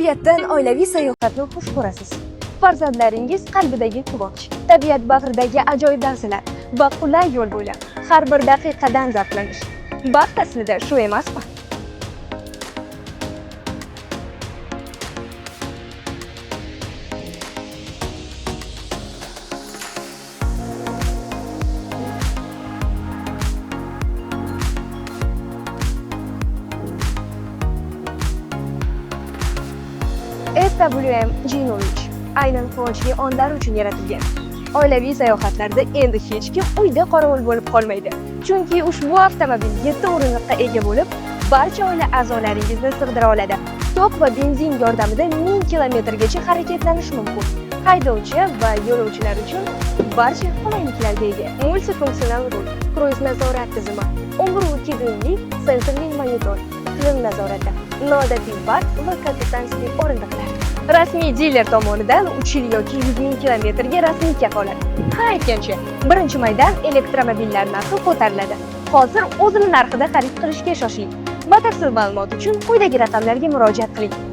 Tabiatdan oilaviy sayohatni xush ko'rasiz. Farzandlaringiz qalbidagi quvonch, tabiat bag'ridagi ajoyib narsalar va qulay yo'l bo'ylab har bir daqiqadan zavqlanish. Baxt aslida shu emasmi? SWM G03 aynan quvonchli onlar uchun yaratilgan. Oilaviy sayohatlarda endi hech kim uyda qorovul bo'lib qolmaydi. Chunki ushbu avtomobil 7 o'rindiqqa ega bo'lib, barcha oila a'zolaringizni sig'dira oladi. Tok va benzin yordamida 1000 kilometrgacha harakatlanish mumkin. Haydovchi va yo'lovchilar uchun barcha qulayliklarga ega. Multifunksional rul, kruiz nazorat tizimi, 12 dunlik sensorli monitor, iqlim nazorati, noodatiy bak va kapitansiz o'rindiqlar. Rasmiy diler tomonidan 3 yil yoki 100 ming kilometrga rasmiy kafolat. Ha aytgancha, 1-maydan elektromobillar narxi ko'tariladi. Hozir o'z narxida xarid qilishga shoshiling. Batafsil ma'lumot uchun quyidagi raqamlarga murojaat qiling.